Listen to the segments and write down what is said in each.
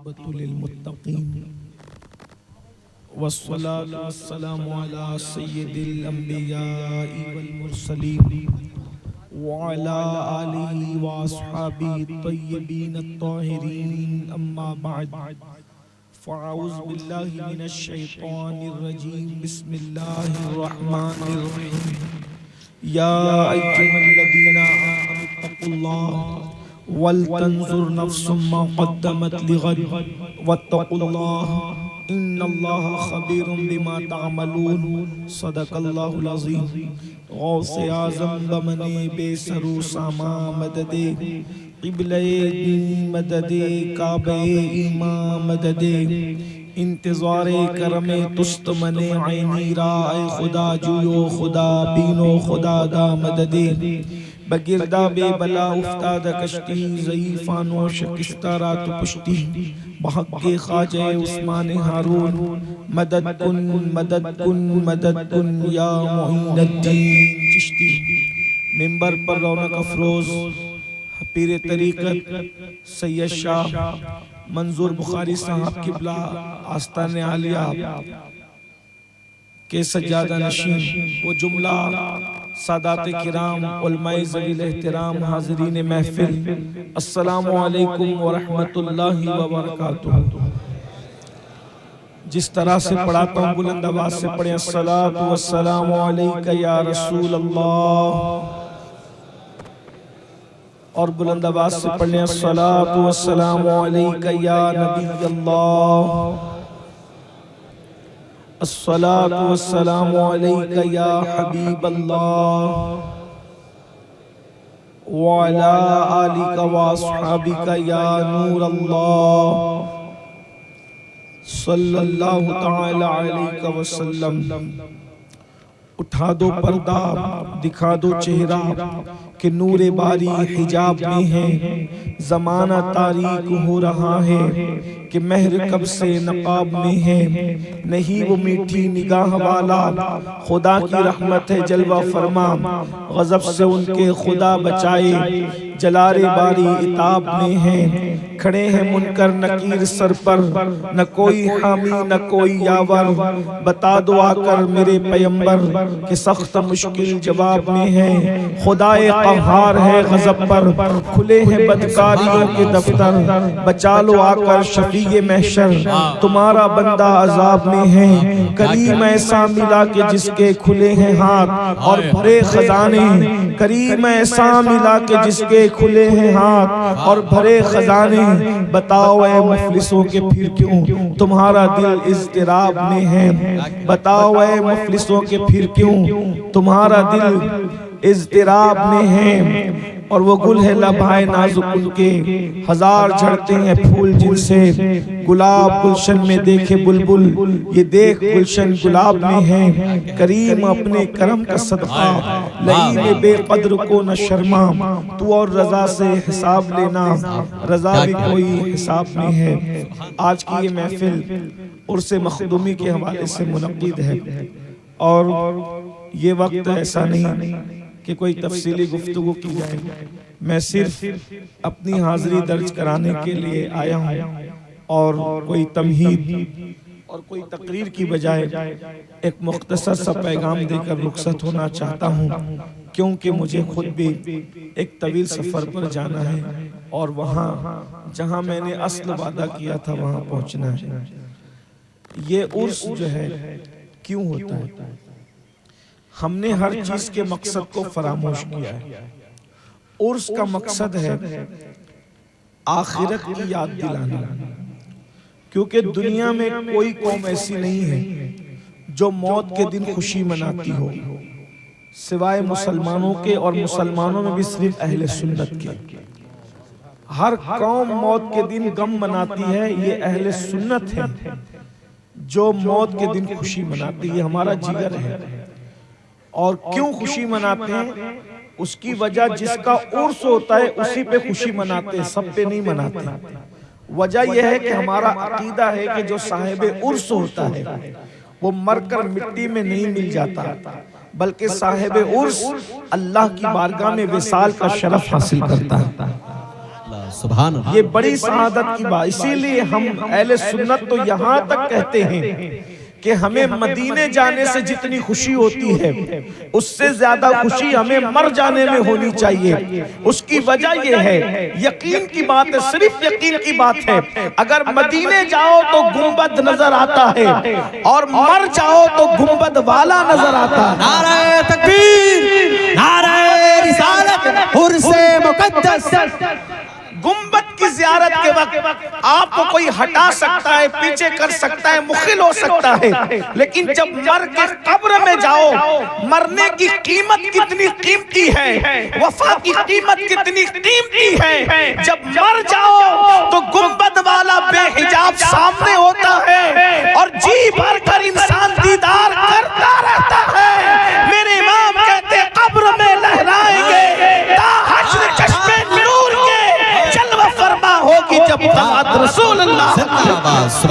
والعاقبة للمتقين والصلاة والسلام على سيد الأنبياء والمرسلين وعلى آله وأصحابه الطيبين الطاهرين أما بعد فأعوذ بالله من الشيطان الرجيم بسم الله الرحمن الرحيم يا أيها الذين آمنوا اتقوا الله ولتنظر نفس ما قدمت لغد واتقوا الله إن الله خبير بما تعملون صدق الله العظيم غوث اعظم بمنے بے سرو ساما مدد قبلہ دین مدد کعبہ ایمان مدد انتظار کرم تست من عینی را اے خدا جویو خدا بینو خدا دا مدد بگردہ بے بلا افتاد کشتی ضعیفان و شکستہ رات پشتی بحق کے خواجہ عثمان ہارون مدد کن مدد کن مدد کن یا معین الدین چشتی ممبر پر رونق افروز پیر طریقت سید شاہ منظور بخاری صاحب قبلہ آستان عالیہ کے سجادہ نشین وہ جملہ سادات کرام علماء ذوی الاحترام حاضرین محفل السلام علیکم ورحمت اللہ وبرکاتہ۔ جس طرح سے پڑھاتا ہوں بلند آواز سے پڑھیں الصلاۃ والسلام علیکہ یا رسول اللہ، اور بلند آواز سے پڑھیں الصلاۃ والسلام علیکہ یا نبی اللہ، الصلاۃ والسلام علیکہ یا حبیب اللہ وعلی آلک واصحابک یا نور اللہ صلی اللہ تعالی علیہ وسلم۔ اٹھا دو پردہ دکھا دو چہرہ کہ نور باری حجاب میں ہے، زمانہ تاریک ہو رہا ہے کہ مہر کب سے نقاب میں ہے، نہیں وہ میٹھی نگاہ والا خدا کی رحمت ہے جلوہ فرما، غضب سے ان کے خدا بچائے جلال باری عتاب میں ہے، کھڑے ہیں منکر نکیر سر پر نہ کوئی حامی نہ کوئی یاور، بتا دو آ کر میرے پیمبر کہ سخت مشکل جواب میں ہے، خدائے قہار ہے غضب پر، کھلے ہیں بدکاریوں کے دفتر، بچا لو آ کر شفیع محشر تمہارا بندہ عذاب میں ہے، کریم ایسا ملا کہ جس کے کھلے ہیں ہاتھ اور بھرے خزانے، کریم ایسا ملا کہ جس کے کھلے ہیں ہاتھ اور بھرے خزانے، بتاؤ اے مفلسوں کے پھر کیوں تمہارا دل اضطراب میں ہے، بتاؤ اے مفلسوں کے پھر کیوں تمہارا دل اضطراب میں ہے، اور وہ گل ہے لبھائے نازک ان کے ہزار جھڑتے ہیں پھول جن سے، گلاب گلشن میں دیکھے بلبل یہ دیکھ گلشن گلاب میں ہے، کریم اپنے کرم کا صدقہ لئیم بے قدر کو نہ شرما، تو اور رضا سے حساب لینا رضا بھی کوئی حساب میں ہے۔ آج کی یہ محفل عرس مخدومی کے حوالے سے منعقد ہے، اور یہ وقت ایسا نہیں کہ کوئی تفصیلی گفتگو کی جائے، میں صرف اپنی حاضری درج کرانے کے لیے آیا ہوں، اور کوئی تمہید اور کوئی تقریر کی بجائے ایک مختصر سا پیغام دے کر رخصت ہونا چاہتا ہوں، کیونکہ مجھے خود بھی ایک طویل سفر پر جانا ہے اور وہاں جہاں میں نے اصل وعدہ کیا تھا وہاں پہنچنا ہے۔ یہ عرس جو ہے کیوں ہوتا ہے؟ ہم نے ہر چیز کے مقصد کو فراموش کیا ہے۔ عرس کا مقصد ہے آخرت کی یاد دلانا، کیونکہ دنیا میں کوئی قوم ایسی نہیں ہے جو موت کے دن خوشی مناتی ہو سوائے مسلمانوں کے، اور مسلمانوں میں بھی صرف اہل سنت کے۔ ہر قوم موت کے دن غم مناتی ہے، یہ اہل سنت ہے جو موت کے دن خوشی مناتی ہے، یہ ہمارا جگر ہے۔ اور کیوں خوشی مناتے ہیں؟ اس کی وجہ جس کا عرس ہوتا ہے اسی پہ خوشی مناتے ہیں، سب پہ نہیں مناتے۔ وجہ یہ ہے کہ ہمارا عقیدہ ہے کہ جو صاحب عرس ہوتا ہے وہ مر کر مٹی میں نہیں مل جاتا، بلکہ صاحب عرس اللہ کی بارگاہ میں وصال کا شرف حاصل کرتا ہے۔ سبحان اللہ۔ یہ بڑی سعادت کی بات، اسی لیے ہم اہل سنت تو یہاں تک کہتے ہیں کہ ہمیں مدینے جانے سے جتنی خوشی ہوتی ہے اس سے زیادہ خوشی ہمیں مر جانے میں ہونی چاہیے۔ اس کی وجہ یہ ہے، یقین کی بات ہے، صرف یقین کی بات ہے، اگر مدینے جاؤ تو گنبد نظر آتا ہے اور مر جاؤ تو گنبد والا نظر آتا ہے۔ نعرہ تکبیر، نعرہ رسالت، عرس مقدس۔ گنبد کی زیارت کے وقت آپ کو کوئی ہٹا سکتا ہے، پیچھے کر سکتا ہے، مخل ہو سکتا ہے، لیکن جب مر کے قبر میں جاؤ، مرنے کی قیمت کتنی قیمتی ہے، وفا کی قیمت کتنی قیمتی ہے، جب مر جاؤ تو گنبد والا بے حجاب سامنے ہوتا ہے اور جی بھر کر انسان دیدار کرتا رہتا ہے۔ میرے امام کہتے ہیں قبر میں لہرائیں گے تا حشر چشمے نور کے جلوہ فرما ہوگی جب طلعت رسول اللہ۔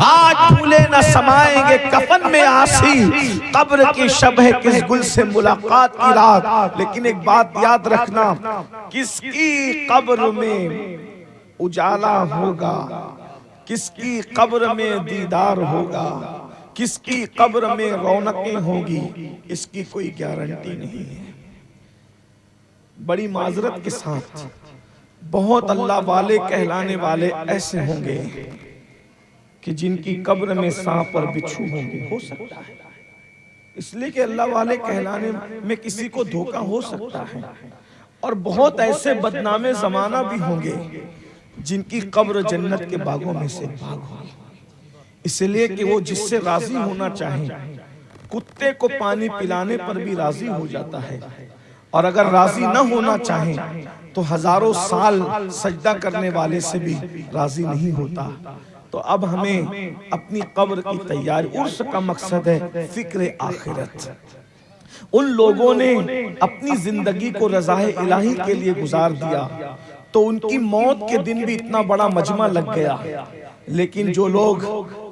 آج پھولے نہ سمائیں گے کفن میں آسی، قبر کی شب ہے کس گل سے ملاقات کی رات۔ لیکن ایک بات یاد رکھنا، کس کی قبر میں اجالا ہوگا، کس کی قبر میں دیدار ہوگا، کس کی قبر میں رونقیں ہوگی، اس کی کوئی گارنٹی نہیں ہے۔ بڑی معذرت کے ساتھ بہت اللہ والے کہلانے والے ایسے ہوں گے کہ جن کی قبر میں سانپ اور بچھو ہوں گے، ہو سکتا ہے، اس لیے کہ اللہ والے کہلانے میں کسی کو دھوکہ ہو سکتا ہے، اور بہت ایسے بدنام زمانہ بھی ہوں گے جن کی قبر جنت کے باغوں میں سے باغ ہوگی، اس لیے کہ وہ جس سے راضی ہونا چاہیں، کتے کو پانی پلانے پر بھی راضی ہو جاتا ہے، اور اگر راضی نہ ہونا چاہیں تو ہزاروں سال سجدہ کرنے والے سے بھی راضی نہیں ہوتا۔ تو اب ہمیں اپنی قبر کی تیاری، عرس کا مقصد ہے فکر آخرت۔ ان لوگوں نے اپنی زندگی کو رضائے الہی کے لیے گزار دیا تو ان کی موت کے دن بھی اتنا بڑا مجمع لگ گیا، لیکن جو لوگ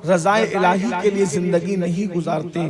رضائے الہی کے لیے زندگی نہیں گزارتے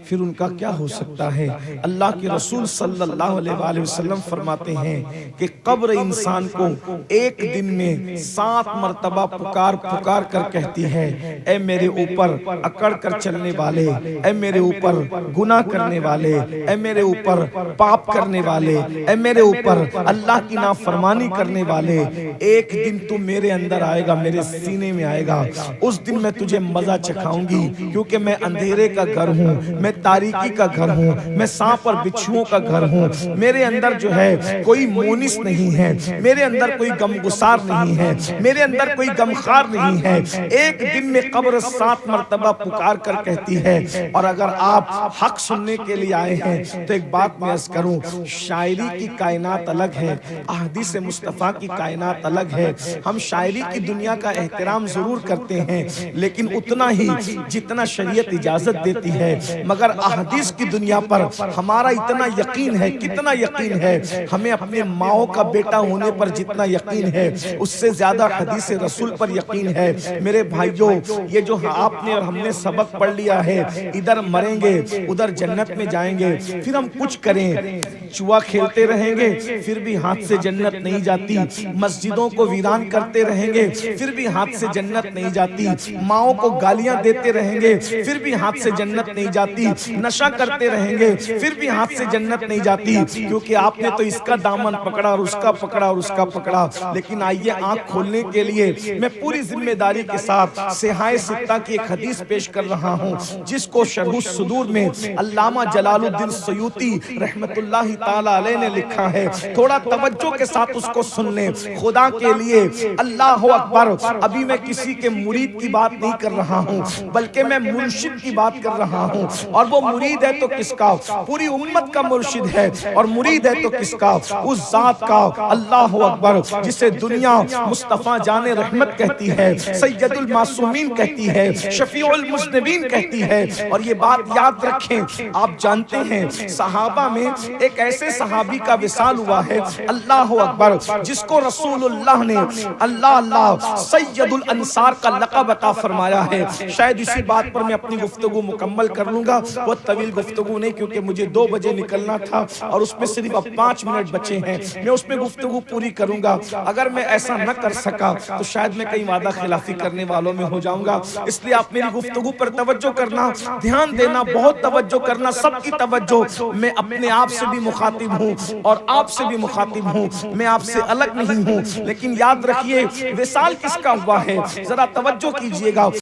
پھر ان کا کیا ہو سکتا ہے؟ اللہ کے رسول صلی اللہ علیہ وآلہ وسلم فرماتے ہیں کہ قبر انسان کو ایک دن میں 7 مرتبہ پکار پکار کر کہتی ہے، اے میرے اوپر اکڑ کر چلنے والے، اے میرے اوپر گناہ کرنے والے، اے میرے اوپر پاپ کرنے والے، اے میرے اوپر اللہ کی نافرمانی کرنے والے، ایک دن تو میرے اندر آئے گا، میرے سینے میں آئے گا، اس دن میں تجھے مزہ چکھاؤں گی، کیونکہ میں اندھیرے کا گھر ہوں، میں تاریکی کا گھر ہوں، میں سانپ اور بچھوؤں کا گھر ہوں، میرے اندر جو ہے کوئی مونس نہیں ہے، میرے اندر کوئی غمگسار نہیں ہے، میرے اندر کوئی غمخوار نہیں ہے۔ ایک دن میں قبر 7 مرتبہ پکار کر کہتی ہے، اور اگر آپ حق سننے کے لیے آئے ہیں تو ایک بات میں عرض کروں، شاعری کی کائنات الگ ہے، احادیث مصطفیٰ کی کائنات الگ ہے۔ ہم شاعری کی دنیا کا احترام ضرور کرتے ہیں لیکن اتنا ہی جتنا شریعت اجازت دیتی ہے، مگر احادیث کی دنیا پر ہمارا اتنا یقین ہے، کتنا یقین ہے، ہمیں اپنے ماؤں کا بیٹا ہونے پر جتنا یقین ہے اس سے زیادہ حدیث رسول پر یقین ہے۔ میرے بھائیوں، یہ جو آپ نے اور ہم نے سبق پڑھ لیا ہے، ادھر مریں گے ادھر جنت میں جائیں گے، پھر ہم کچھ کریں، جوا کھیلتے رہیں گے پھر بھی ہاتھ سے جنت نہیں جاتی، مسجدوں کو ویران کرتے رہیں گے پھر بھی ہاتھ سے جنت نہیں جاتی، ماؤں کو گالیاں دیتے رہیں گے پھر بھی ہاتھ سے جنت نہیں جاتی، نشہ کرتے رہیں گے پھر بھی ہاتھ سے جنت نہیں جاتی، کیونکہ آپ نے تو اس کا دامن پکڑا اور اس کا پکڑا اور اس کا پکڑا۔ لیکن آئیے آنکھ کھولنے کے لیے میں پوری ذمہ داری کے ساتھ صحاح ستہ کی ایک حدیث پیش کر رہا ہوں، جس کو شرح الصدور میں علامہ جلال الدین سیوطی رحمت اللہ تعالی علیہ نے لکھا ہے، تھوڑا توجہ کے ساتھ اس کو سن لیں خدا کے لیے۔ اللہ اکبر، ابھی میں کسی کے مرید کی بات نہیں کر رہا ہوں بلکہ میں مرشد کی بات کر رہا ہوں، اور وہ مرید ہے تو کس کا؟ پوری امت کا مرشد ہے، اور مرید ہے تو کس کا؟ اس ذات کا، اللہ اکبر، جسے دنیا مصطفیٰ جان رحمت کہتی ہے، سید المعصومین کہتی ہے، شفیع المذنبین کہتی ہے۔ اور یہ بات یاد رکھیں، آپ جانتے ہیں صحابہ میں ایک ایسے صحابی کا وصال ہوا ہے، اللہ اکبر، جس کو رسول اللہ نے اللہ سید الانصار کا لقب عطا فرمایا ہے۔ ہے. شاید اسی بات پر میں اپنی گفتگو مکمل کر لوں گا. بہت طویل گفتگو نہیں, کیونکہ مجھے 2 بجے نکلنا تھا اور اس میں صرف اب 5 منٹ بچے ہیں. میں اس میں گفتگو پوری کروں گا. اگر میں ایسا نہ کر سکا تو شاید میں کئی وعدہ خلافی کرنے والوں میں ہو جاؤں گا. اس لیے آپ میری گفتگو پر توجہ کرنا, دھیان دینا, بہت توجہ کرنا, سب کی توجہ. میں اپنے آپ سے بھی مخاطب ہوں اور آپ سے بھی مخاطب ہوں, میں آپ سے الگ نہیں ہوں. لیکن یاد رکھیے وصال کس کا ہوا ہے, ذرا توجہ کیجئے گا.